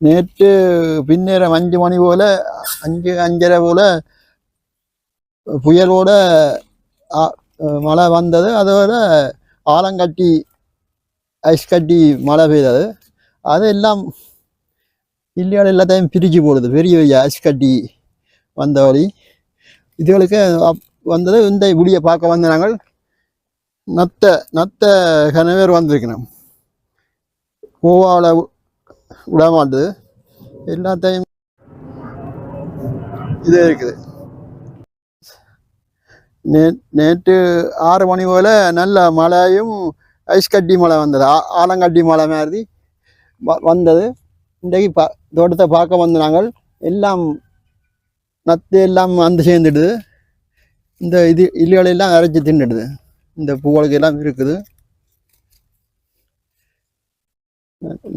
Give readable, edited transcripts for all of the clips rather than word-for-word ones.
நேற்று பின்னேரம் 5 மணி போல 5:30 போல புயலோட மழை வந்தது. அதோட ஆலங்கட்டி ஐஸ் கட்டி மழை பெய்தது. அது எல்லாம் இல்லையாடு எல்லாத்தையும் பிரிச்சு போடுது. பெரிய பெரிய ஐஸ் கட்டி வந்த வழி இதுகளுக்கு வந்தது. இந்த குடியை பார்க்க வந்த நாங்கள் நத்த கணவர் வந்திருக்கணும். கோவாவில் விடமாட்டுது எல்லாத்தையும் இது இருக்குது. நேற்று 6 மணி போல நல்ல மழையும் ஐஸ் கட்டி மழை வந்தது. ஆலங்கட்டி மழை மாதிரி வந்தது. இன்றைக்கு தோட்டத்தை பார்க்க வந்த நாங்கள் எல்லாம் நத்து எல்லாம் வந்து சேர்ந்துடுது. இந்த இல்லைகளெல்லாம் அரைச்சி தின்னுடுது. இந்த பூவலுக்கு எல்லாம் இருக்குது.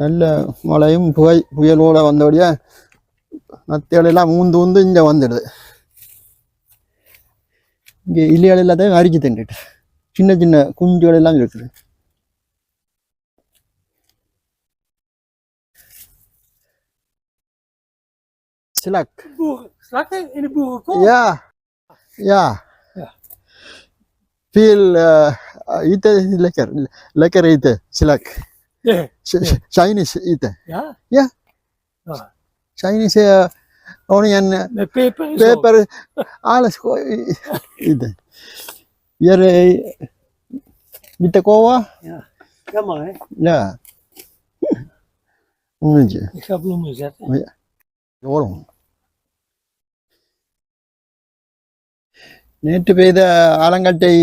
நல்ல மழையும் புயலோட வந்தபடியா நத்தைகளெல்லாம் ஊந்து இங்கே வந்துடுது. இங்கே இல்லைகள் எல்லாத்தையும் அரிச்சு தின்னுட்டு சின்ன சின்ன குஞ்சுகள் எல்லாம் இருக்குது. Slak. Slakken in de boerenkool? Ja. Veel eten is lekker. Lekker eten, slak. Chinese eten. Ja? Ja. Chinese onion, met peper. Peper, alles eten. Hier witte kowa. Ja, jammer hè? Ja. Ik ga bloemen zetten. Ja. Waarom? நேற்று பெய்த ஆலங்கட்டை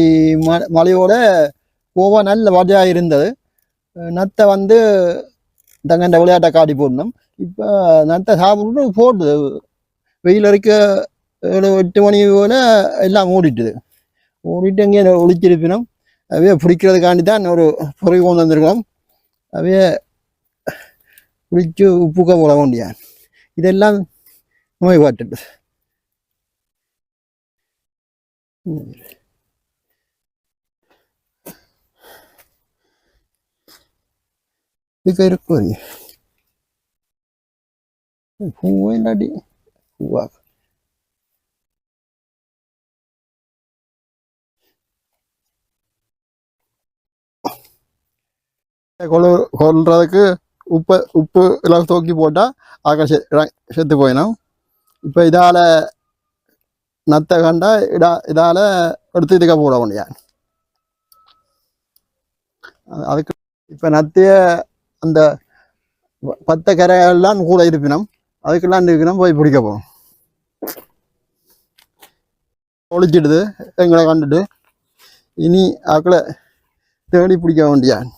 மழையோட கோவா நல்ல வகையாக இருந்தது. நத்தை வந்து தங்கண்ட விளையாட்டை காட்டி போடணும். இப்போ நத்தை சாப்பிட்டு போடுது. வெயில் இருக்க 7-8 மணி போல் எல்லாம் ஓடிட்டுது. ஓடிட்டு அங்கே ஒழிச்சிருப்பினோம். அவையே பிடிக்கிறதுக்காண்டி தான் ஒரு பொறி கொண்டு வந்திருக்கோம். அவையே பிடிச்சி உப்புக்க போட வேண்டியான். இதெல்லாம் நோய்பாட்டுது. இதுக்கு இருக்கும் பூவே இல்லாட்டி பூவா கொள்றதுக்கு உப்பு எல்லாம் தூக்கி போட்டால் ஆக செத்து போயிடும். இப்போ இதால் நத்தை கண்டா இதால் எடுத்து இதுக்க போட முடியாது. அதுக்கு இப்போ நத்தைய அந்த 10 கரையெல்லாம் கூட இருப்பினோம். அதுக்கெல்லாம் இருக்கணும் போய் பிடிக்க போகும். ஒழிச்சிடுது எங்களை கண்டுட்டு. இனி ஆக்களை தேடி பிடிக்க வேண்டியான்.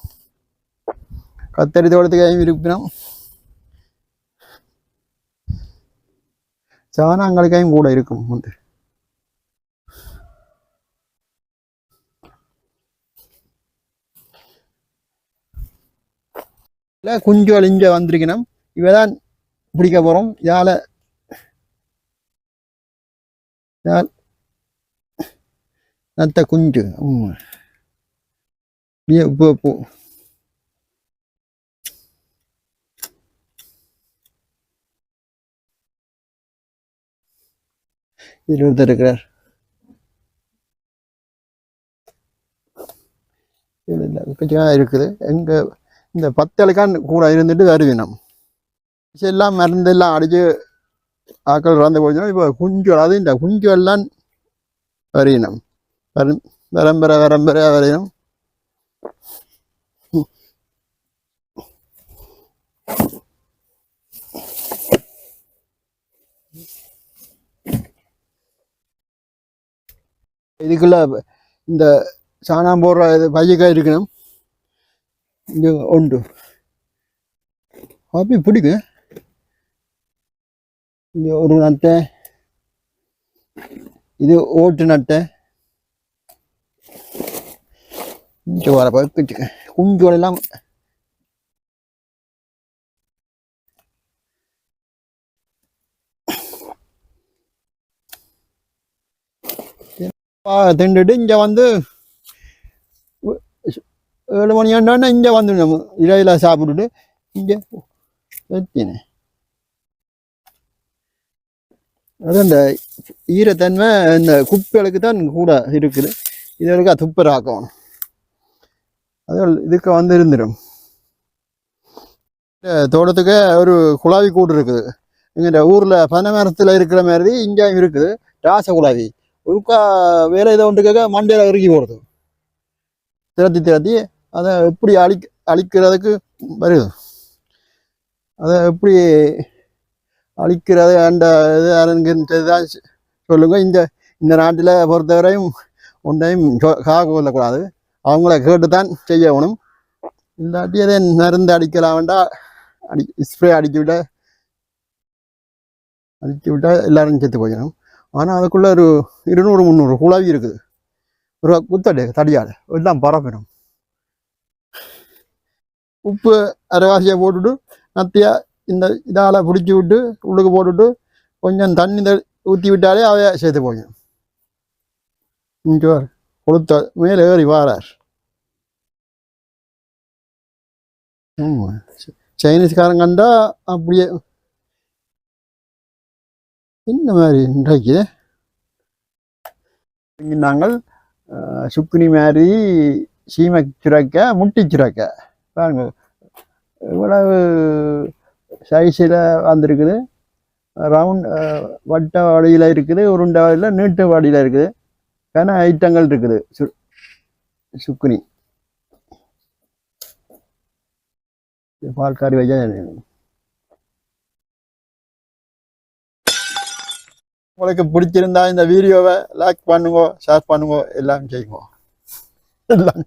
கத்தரி தோட்டத்துக்கு இருப்பினோம். சாணங்களுக்கையும் கூட இருக்கும். குஞ்சுகள் இங்கே வந்திருக்கணும். இவதான் பிடிக்க போகிறோம். இதால் நத்த குஞ்சு இப்போ இதில் ஒருத்தர் இருக்கிறார். இருக்குது. எங்கே இந்த 10 இலக்கான் கூட இருந்துட்டு வருவினம். எல்லாம் மருந்தெல்லாம் அடித்து ஆக்கள் இறந்து போச்சுன்னா இப்போ குஞ்சுகள் அது இந்த குஞ்சுகள்லாம் வரையினம். வரம்பரை வரையினம். இதுக்குள்ள இந்த சாணம் போடுற இது பையக்காய் இருக்கணும். இங்கே உண்டு அப்படி பிடிக்கு. இங்கே ஒரு நட்டை, இது ஓட்டு நட்டை. இங்கே வர பக்கம் குஞ்சுகள் எல்லாம் திண்டுட்டு இங்கே வந்து 7 மணி ஆண்டானா இங்கே வந்து நம்ம இடையில சாப்பிட்டுட்டு இங்கே வெட்டினே அது அந்த ஈரத்தன்மை இந்த குப்பைகளுக்கு தான் கூட இருக்குது. இதற்கு துப்பராக்கணும். அது இதுக்கு வந்து இருந்துடும். தோட்டத்துக்கு ஒரு குழாவி கூடு இருக்குது. எங்கள் ஊரில் பனை மரத்தில் இருக்கிற மாதிரி இங்கேயும் இருக்குது ராச குழாவி. ஒருக்கா வேலை இதை ஒன்றுக்காக மண்டையில் இறுக்கி போடுறது. திரட்டி அதை எப்படி அழிக்கிறதுக்கு வருது. அதை எப்படி அழிக்கிறது அந்த இது தான் சொல்லுங்க. இந்த நாட்டில் பொறுத்தவரையும் ஒன்றையும் காக்க கொள்ளக்கூடாது. அவங்கள கேட்டு தான் செய்யணும். இல்லாட்டி அதை மருந்து அடிக்கலாம் வேண்டாம். ஸ்ப்ரே அடிச்சு விட்டா எல்லாரும் செத்து போயிடணும். ஆனால் அதுக்குள்ளே ஒரு 200-300 குழாவி இருக்குது. ஒரு குத்தடி தடியால் எல்லாம் பரப்பிடும். உப்பு அரைவாசியை போட்டுவிட்டு நத்தியா இந்த இதால் பிடிச்சி விட்டு உள்ளுக்கு போட்டுவிட்டு கொஞ்சம் தண்ணி ஊற்றி விட்டாலே அவைய சேர்த்து போயிடும். இங்கே கொளுத்த மேலே ஏறி வாரார். சைனீஸ்காரன் கண்டா அப்படியே இந்த மாதிரி இன்றைக்கு நாங்கள் சுக்குனி மாதிரி சீமை சுரைக்க முட்டி சுரைக்க பாருங்க இவ்வளவு சைஸில் வந்திருக்குது. ரவுண்ட் வட்ட வடியில் இருக்குது, உருண்டை வடியில், நீட்டு வடியில் இருக்குது. கன ஐட்டங்கள் இருக்குது சுக்குனி. பால்காரி வைஜா உங்களுக்கு பிடிச்சிருந்தா இந்த வீடியோவை லைக் பண்ணுங்க, ஷேர் பண்ணுங்க, எல்லாம் செய்யுங்க. எல்லாம்